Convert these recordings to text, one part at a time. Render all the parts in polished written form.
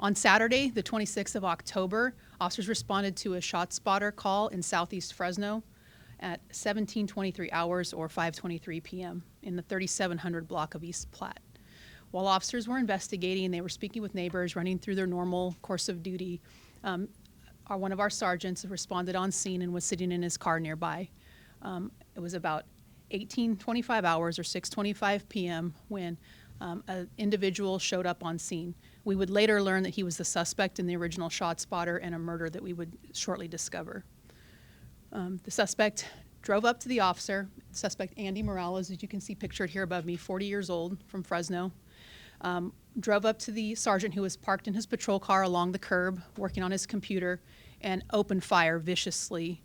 On Saturday, the 26th of October, officers responded to a shot spotter call in southeast Fresno at 17:23 hours or 5:23 p.m. in the 3700 block of East Platte. While officers were investigating, they were speaking with neighbors, running through their normal course of duty. One of our sergeants responded on scene and was sitting in his car nearby. It was about 18:25 hours or 6:25 p.m. when an individual showed up on scene. We would later learn that he was the suspect in the original shot spotter and a murder that we would shortly discover. The suspect drove up to the officer. Suspect Andy Morales, as you can see pictured here above me, 40 years old, from Fresno. Drove up to the sergeant who was parked in his patrol car along the curb, working on his computer, and opened fire viciously,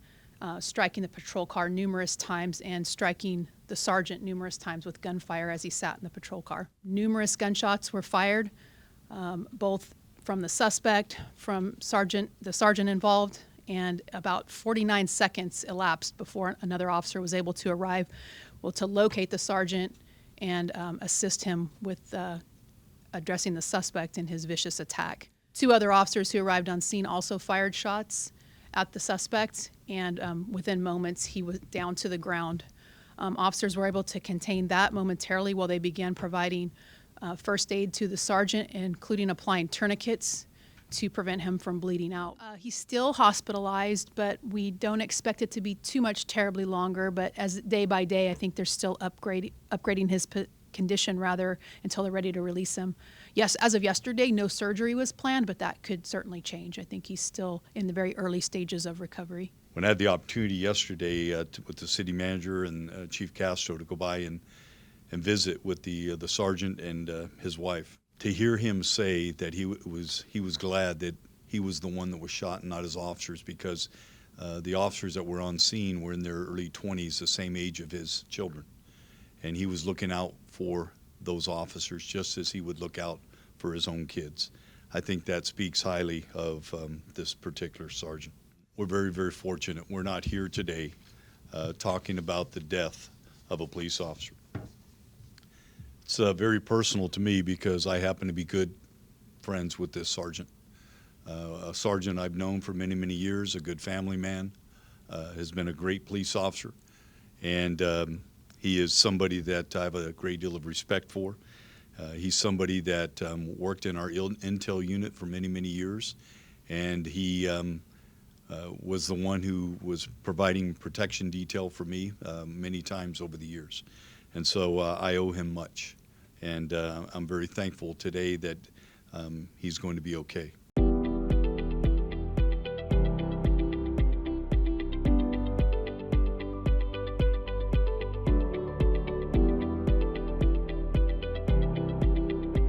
striking the patrol car numerous times and striking the sergeant numerous times with gunfire as he sat in the patrol car. Numerous gunshots were fired, both from the suspect, from the sergeant involved, and about 49 seconds elapsed before another officer was able to arrive, to locate the sergeant and assist him with addressing the suspect in his vicious attack. Two other officers who arrived on scene also fired shots at the suspect, and within moments he was down to the ground. Officers were able to contain that momentarily while they began providing first aid to the sergeant, including applying tourniquets to prevent him from bleeding out. He's still hospitalized, but we don't expect it to be too much terribly longer. But as day by day, I think they're still upgrading his condition rather until they're ready to release him. Yes, as of yesterday, no surgery was planned, but that could certainly change. I think he's still in the very early stages of recovery. When I had the opportunity yesterday with the city manager and Chief Castro to go by and visit with the sergeant and his wife, to hear him say that he was glad that he was the one that was shot and not his officers, because the officers that were on scene were in their early 20s, the same age of his children. And he was looking out for those officers just as he would look out for his own kids. I think that speaks highly of this particular sergeant. We're very, very fortunate. We're not here today talking about the death of a police officer. It's very personal to me because I happen to be good friends with this sergeant. A sergeant I've known for many, many years, a good family man, has been a great police officer, and he is somebody that I have a great deal of respect for. He's somebody that worked in our intel unit for many, many years, and he was the one who was providing protection detail for me many times over the years. And so I owe him much, and I'm very thankful today that he's going to be okay.